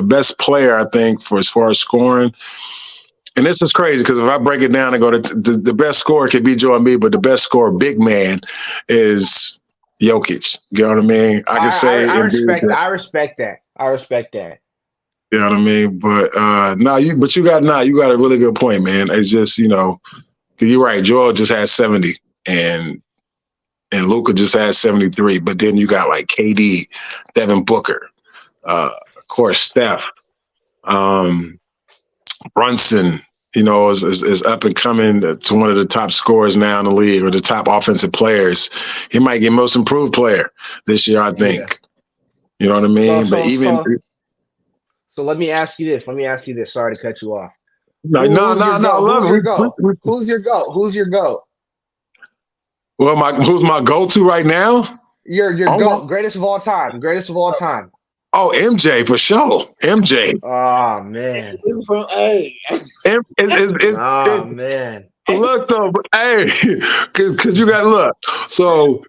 best player I think for as far as scoring, and this is crazy because if I break it down and go to the best scorer could be Joel Embiid, but the best scorer, big man, is Jokic. You know what I mean? I can say I respect that. You know what I mean? But you got a really good point, man. It's just, you're right. Joel just had 70 and Luka just had 73, but then you got like KD, Devin Booker, of course, Steph, Brunson, is up and coming to one of the top scorers now in the league, or the top offensive players. He might get most improved player this year, I think. Yeah. You know what I mean? So let me ask you this. Sorry to cut you off. No. Who's your GOAT? Well, who's my go-to right now? Your GOAT, greatest of all time. Oh, MJ for sure. MJ. Oh man. Man. Look though, because you got to look. So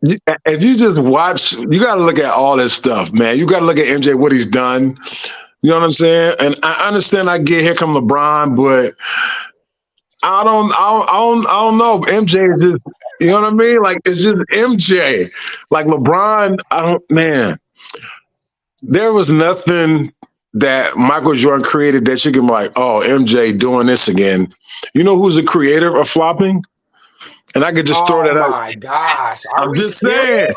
if you just watch, you got to look at all this stuff, man. You got to look at MJ, what he's done. You know what I'm saying? And I understand. I get here come LeBron, but I don't know. MJ is just, you know what I mean? Like, it's just MJ. Like LeBron, there was nothing that Michael Jordan created that you can be like, oh, MJ doing this again. You know who's the creator of flopping? And I could just throw that out. Oh my gosh. I'm just saying.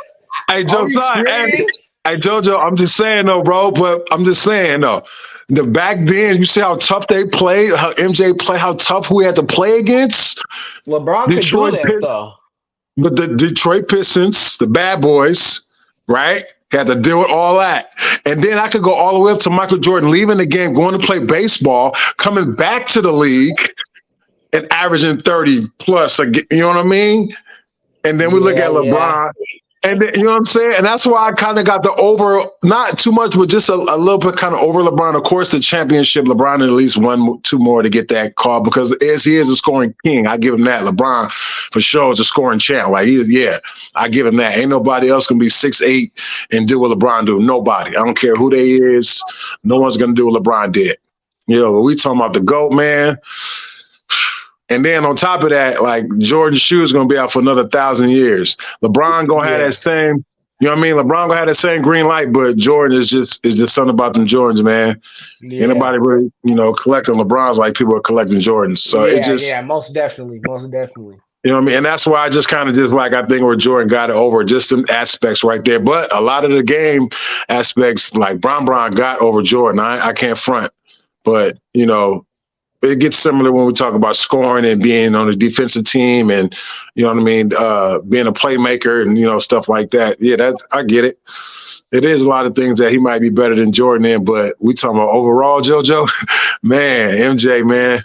Hey, Jojo, I'm just saying though, bro. But I'm just saying though. The back then, you see how tough they played, how MJ played, how tough we had to play against. LeBron could do that though. But the Detroit Pistons, the bad boys, right, had to deal with all that. And then I could go all the way up to Michael Jordan leaving the game, going to play baseball, coming back to the league, and averaging 30 plus. You know what I mean? And then we look at LeBron. And then, you know what I'm saying? And that's why I kind of got the not too much, but just a little bit kind of over LeBron. Of course, the championship, LeBron at least 2 more to get that call because he is a scoring king. I give him that. LeBron, for sure, is a scoring champ. Like, I give him that. Ain't nobody else going to be 6'8" and do what LeBron do. Nobody. I don't care who they is. No one's going to do what LeBron did. But we talking about the GOAT, man. And then on top of that, like Jordan's shoe is gonna be out for another 1,000 years. LeBron gonna have that same, you know what I mean? LeBron gonna have that same green light, but Jordan is just something about them Jordans, man. Yeah. Anybody really, collecting LeBrons like people are collecting Jordans. So it just most definitely. you know what I mean? And that's why I just kind of just like I think where Jordan got it over, just some aspects right there. But a lot of the game aspects, like Bron got over Jordan. I can't front. But, it gets similar when we talk about scoring and being on the defensive team and, you know what I mean, being a playmaker and, stuff like that. Yeah, I get it. It is a lot of things that he might be better than Jordan in, but we talking about overall, JoJo, man, MJ, man.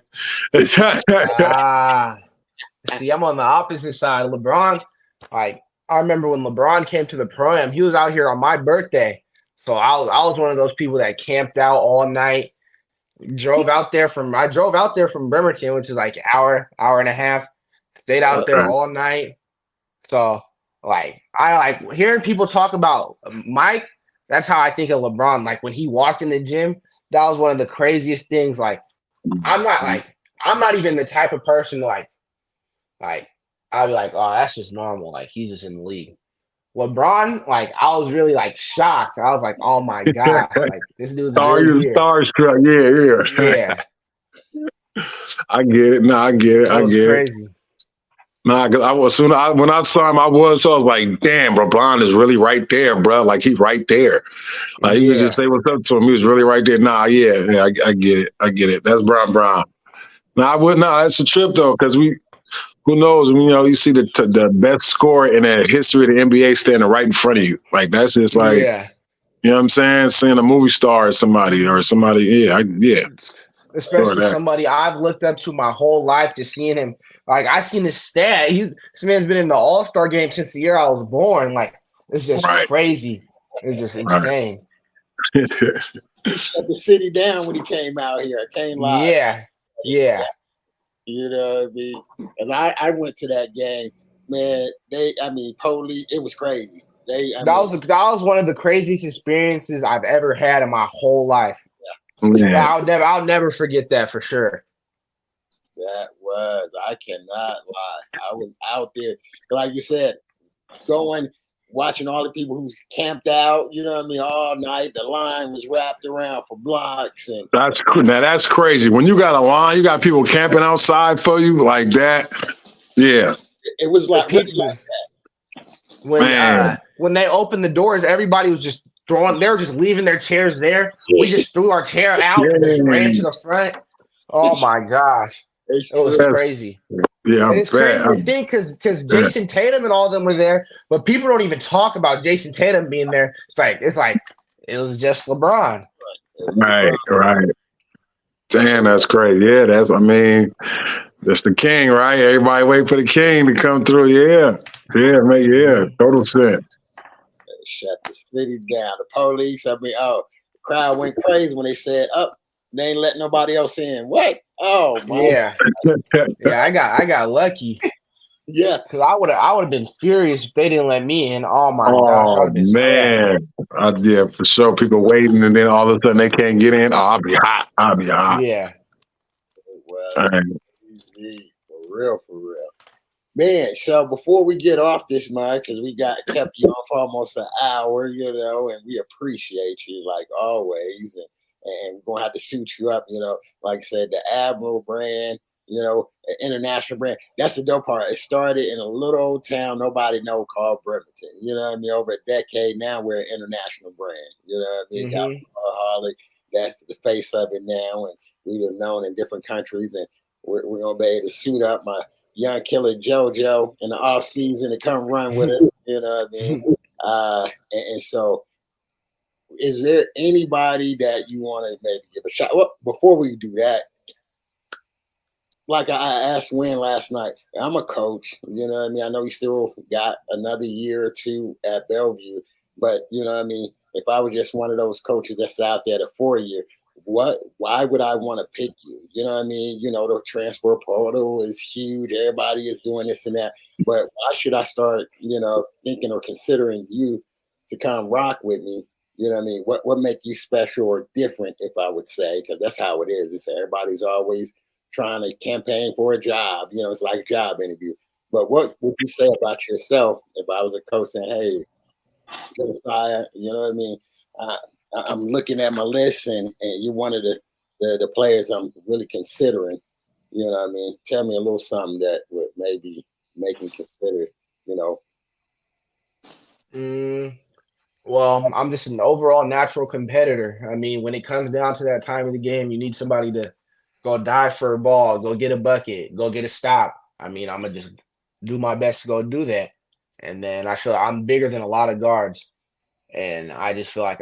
See, I'm on the opposite side. LeBron, like, I remember when LeBron came to the Pro-Am, he was out here on my birthday. So I was one of those people that camped out all night. I drove out there from Bremerton, which is like an hour and a half. Stayed out there all night. So, like, I like hearing people talk about Mike. That's how I think of LeBron. Like, when he walked in the gym, that was one of the craziest things. Like, I'm not even the type of person like I'd be like, oh, that's just normal. Like, he's just in the league. LeBron, like, I was really like shocked. I was like, oh my gosh, like this dude's really here. Starstruck, yeah. I get it. No, I get it. I get crazy. It. Nah, when I saw him, I was like, damn, LeBron is really right there, bro. Like, he's right there. Like, he was just say what's up to him. He was really right there. Nah, yeah, I get it. I get it. That's Bron. That's a trip though, because who knows? You see the best scorer in the history of the NBA standing right in front of you. Like, that's just like, you know what I'm saying? Seeing a movie star or somebody, Especially somebody I've looked up to my whole life, just seeing him. Like, I've seen his stat. This man's been in the All-Star game since the year I was born. Like, it's just crazy. It's just insane. He shut the city down when he came out here. Came live. Yeah. You know what I mean? Because I went to that game, man. Police. It was crazy. That was one of the craziest experiences I've ever had in my whole life. Yeah. I'll never forget that for sure. That was. I cannot lie. I was out there, like you said, watching all the people who camped out, you know what I mean, all night. The line was wrapped around for blocks. And that's crazy. When you got a line, you got people camping outside for you like that. Yeah. It was like that. When they opened the doors, everybody was just they were just leaving their chairs there. We just threw our chair out and just ran to the front. Oh my gosh. It was crazy. Yeah, and it's crazy to think because Jason Tatum and all of them were there, but people don't even talk about Jason Tatum being there. It's like it was just LeBron. Right. Damn, that's crazy. Yeah, that's the king, right? Everybody wait for the king to come through. Yeah, total sense. They shut the city down. The police. The crowd went crazy when they said, they ain't letting nobody else in. What? Oh, my yeah. I got lucky. Yeah, because I would have been furious if they didn't let me in. Oh my gosh, I would have been man. Yeah, for sure. People waiting, and then all of a sudden they can't get in. Oh, I'll be hot. Yeah. Well, easy. For real. Man, so before we get off this, Mike, because we kept you on for almost an hour, and we appreciate you like always, and we're gonna have to suit you up, like I said, the Admiral brand, an international brand. That's the dope part. It started in a little old town nobody know called Bremerton. You know what I mean? Over a decade now, we're an international brand. You know what I mean? Got Holly, that's the face of it now, and we've known in different countries, and we're gonna be able to suit up my young killer Jojo in the off season to come run with us. You know what I mean? And so, is there anybody that you want to maybe give a shot? Well, before we do that, like I asked Wynn last night, I'm a coach. You know what I mean? I know he still got another year or two at Bellevue, but you know what I mean? If I was just one of those coaches that's out there at 4-year, why would I want to pick you? You know what I mean? The transfer portal is huge. Everybody is doing this and that. But why should I start, thinking or considering you to come rock with me? You know what I mean? What make you special or different, if I would say, because that's how it is. It's everybody's always trying to campaign for a job. It's like a job interview. But what would you say about yourself if I was a coach saying, "Hey, Josiah, you know what I mean? I'm looking at my list, and you're one of the players I'm really considering. You know what I mean? Tell me a little something that would maybe make me consider, you know." Well, I'm just an overall natural competitor. I mean, when it comes down to that time of the game, you need somebody to go dive for a ball, go get a bucket, go get a stop. I mean, I'm gonna just do my best to go do that. And then I feel I'm bigger than a lot of guards, and I just feel like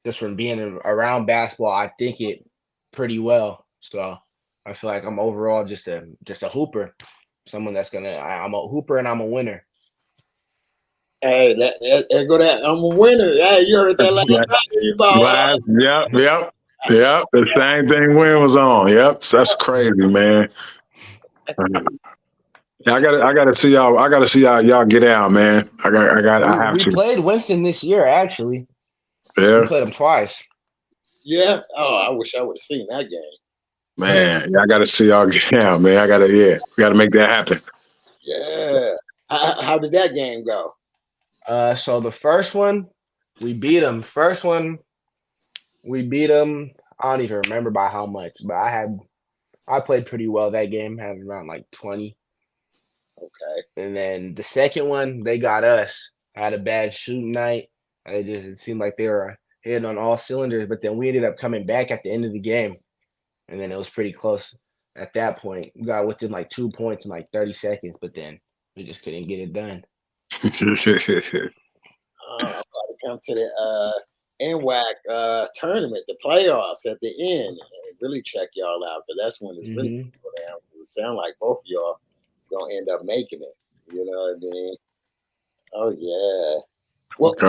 just from being around basketball, I think it pretty well. So I feel like I'm overall just a hooper, someone that's I'm a hooper and I'm a winner. Hey, that go that I'm a winner. Hey, you heard that last time, Yep. The same thing Win was on. Yep, that's crazy, man. I gotta see y'all. I gotta see y'all get out, man. I have We to. played Winston this year, actually. Yeah, We played him twice. Yeah. Oh, I wish I would have seen that game. man. I gotta see y'all get out, man. We gotta make that happen. Yeah. How did that game go? So the first one, we beat them. First one, we beat them. I don't even remember by how much, but I played pretty well that game, had around like 20. Okay. And then the second one, they got us. I had a bad shooting night. It seemed like they were hitting on all cylinders, but then we ended up coming back at the end of the game, and then it was pretty close at that point. We got within like 2 points in like 30 seconds, but then we just couldn't get it done. I'm about to come to the NWAC tournament, the playoffs at the end, and really check y'all out, because that's when it's really going to go down. It sounds like both of y'all gonna end up making it. You know what I mean? Oh yeah. What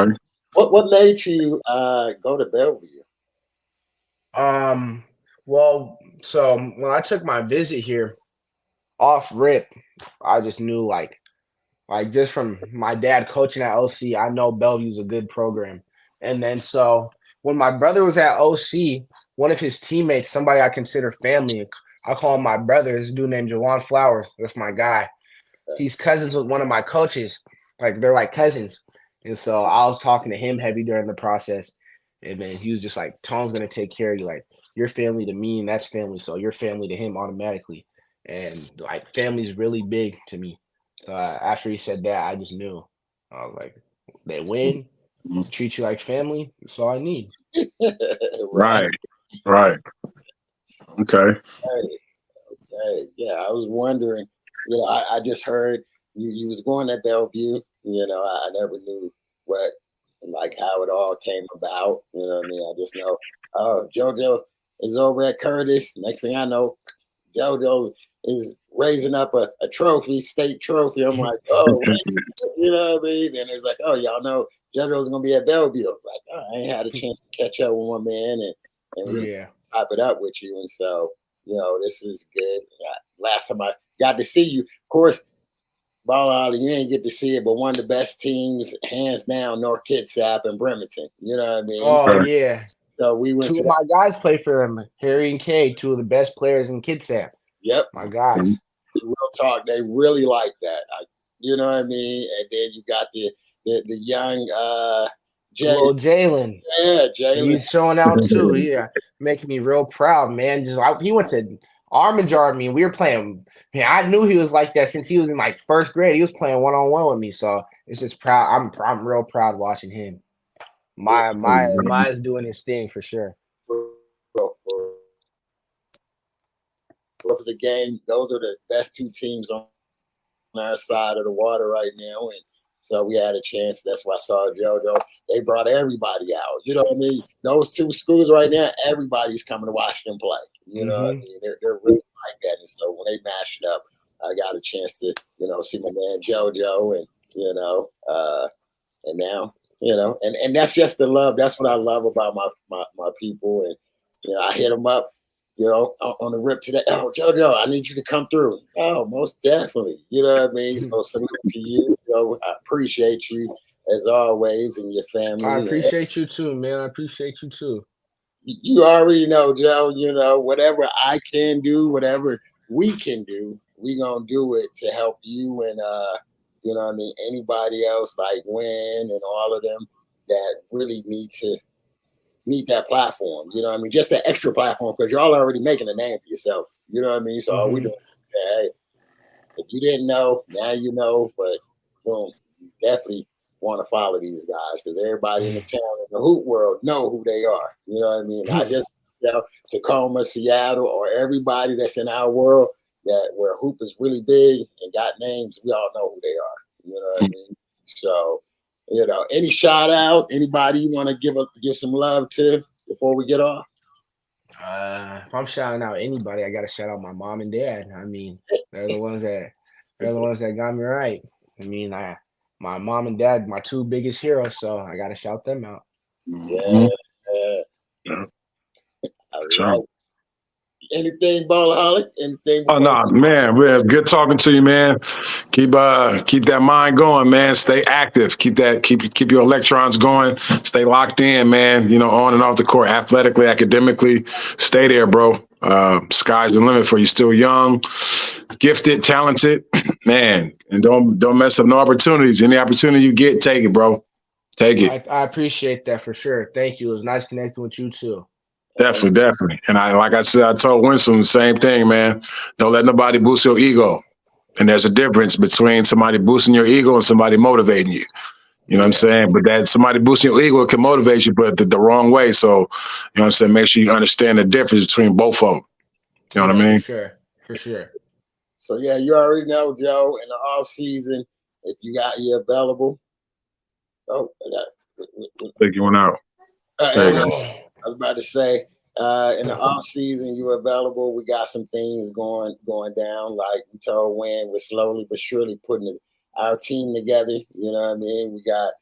made you go to Bellevue? Well, so when I took my visit here, off rip, I just knew like just from my dad coaching at OC, I know Bellevue's a good program. And then so when my brother was at OC, one of his teammates, somebody I consider family, I call him my brother, this dude named Jawan Flowers. That's my guy. He's cousins with one of my coaches. Like they're like cousins. And so I was talking to him heavy during the process. And then he was just like, Tom's gonna take care of you. Like your family to me, and that's family. So your family to him automatically. And like family is really big to me. After he said that, I just knew. I was like, they win, treat you like family. That's all I need. Right. Okay. Yeah, I was wondering. I just heard you was going at Bellevue. I never knew how it all came about. You know what I mean? I just know, oh, Jojo is over at Curtis. Next thing I know, Jojo is raising up a trophy, state trophy. I'm like, oh, you know what I mean? And it's like, oh, y'all know Jojo's gonna be at Bellevue. I was like, oh, I ain't had a chance to catch up with one man and really pop it up with you. And so, this is good. Last time I got to see you, of course, Ball Holly, you didn't get to see it, but one of the best teams, hands down, North Kitsap and Bremerton. You know what I mean? Oh, yeah. So we went two of my guys play for them, Harry and Kay, two of the best players in Kitsap. Yep. My guys. Real talk, they really like that. You know what I mean? And then you got the young Jalen. Yeah, Jalen. He's showing out too. Yeah, making me real proud, man. He went to Arm Jar me. We were playing. Man, I knew he was like that since he was in like first grade. He was playing one-on-one with me, so it's just proud. I'm real proud watching him. Mine's doing his thing for sure. Was the game? Those are the best two teams on our side of the water right now, and so we had a chance. That's why I saw Jojo. They brought everybody out. You know what I mean? Those two schools right now, everybody's coming to watch them play. You know what I mean? They're really like that. And so when they mashed it up, I got a chance to, see my man Jojo and, and now, and that's just the love. That's what I love about my people. And, I hit them up, on the rip today. Oh, Jojo, I need you to come through. Oh, most definitely. You know what I mean? So salute to you. I appreciate you as always and your family. I appreciate you too, man. I appreciate you too. You already know, Joe. You know, whatever I can do, whatever we can do, we gonna do it to help you and you know what I mean, anybody else like Win and all of them that really need that platform. You know what I mean? Just that extra platform because y'all already making a name for yourself. You know what I mean? So all we doing, hey, if you didn't know, now you know. But boom, you definitely want to follow these guys because everybody in the town in the hoop world know who they are. You know what I mean? Not just Tacoma, Seattle, or everybody that's in our world that where hoop is really big and got names. We all know who they are. You know what I mean? So, you know, any shout out, anybody you want to give some love to before we get off? If I'm shouting out anybody, I gotta shout out my mom and dad. I mean, they're the ones that got me right. I mean, my mom and dad, my two biggest heroes, so I gotta shout them out. Yeah. All right. Anything, Ballaholic? Anything? Oh no, man, it's good talking to you, man. Keep that mind going, man. Stay active. Keep your electrons going. Stay locked in, man. You know, on and off the court, athletically, academically. Stay there, bro. Sky's the limit for you. Still young, gifted, talented, man. And don't mess up no opportunities. Any opportunity you get, take it, bro. Take it. I appreciate that for sure. Thank you. It was nice connecting with you too. Definitely. And like I said, I told Winston the same thing, man. Don't let nobody boost your ego. And there's a difference between somebody boosting your ego and somebody motivating you. You know what I'm saying? But that somebody boosting your ego can motivate you, but the wrong way. So, you know what I'm saying? Make sure you understand the difference between both of them. You know what I mean? For sure. So yeah, you already know, Joe. In the off season, if you available. Oh, Take you one out. I was about to say, in the off season, you available. We got some things going down. Like we told Wayne, we're slowly but surely putting our team together. You know what I mean? We got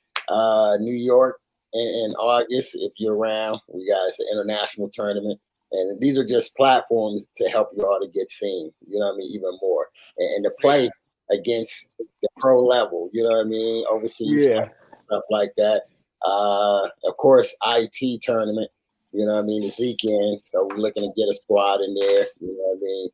New York in August. If you're around, we got it's an international tournament. And these are just platforms to help you all to get seen, you know what I mean, even more. And to play against the pro level, you know what I mean, overseas, stuff like that. Of course, IT tournament, you know what I mean, the Zeekend. So we're looking to get a squad in there, you know what I mean.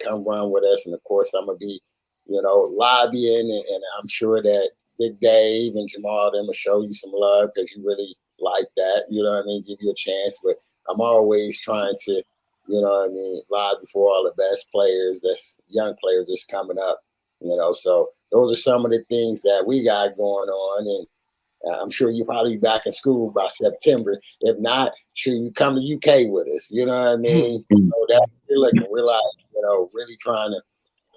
Come run with us. And of course, I'm going to be, you know, lobbying. And I'm sure that Big Dave and Jamal, them will show you some love because you really like that, you know what I mean, give you a chance. But I'm always trying to, you know what I mean, live before all the best players, that's young players that's coming up, you know. So those are some of the things that we got going on. And I'm sure you'll probably be back in school by September. If not, sure you come to UK with us, you know what I mean? So that's what we're looking. We're like, you know, really trying to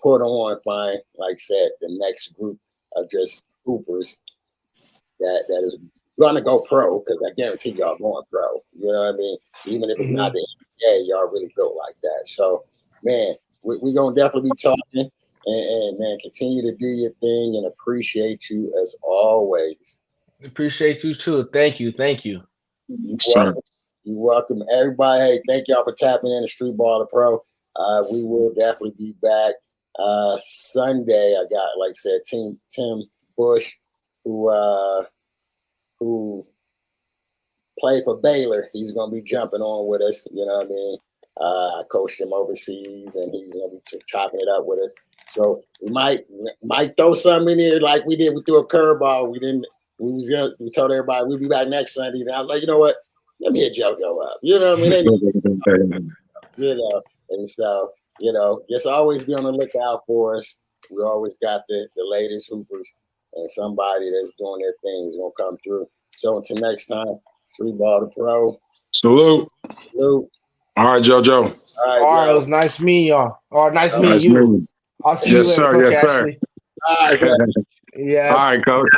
put on, find, like I said, the next group of just hoopers that is gonna go pro, because I guarantee y'all going pro. You know what I mean? Even if it's not the NBA, y'all really built like that. So, man, we gonna definitely be talking, and man, continue to do your thing, and appreciate you as always. Appreciate you too. Thank you. You're welcome. Everybody, hey, thank y'all for tapping in the Streetball to Pro. We will definitely be back Sunday. I got, like I said, Tim Bush, who played for Baylor. He's going to be jumping on with us. You know what I mean? I coached him overseas, and he's going to be chopping it up with us. So we might throw something in here like we did. We threw a curveball. We told everybody we'll be back next Sunday. And I was like, you know what? Let me hit JoJo up. You know what I mean? You know, and so, you know, just always be on the lookout for us. We always got the latest hoopers, and somebody that's doing their thing is going to come through. So until next time, Streetball to Pro. Salute. All right, JoJo. All right, it was nice meeting y'all. Nice meeting you. I'll see you later, Coach Ashley. All right, yeah. All right, Coach.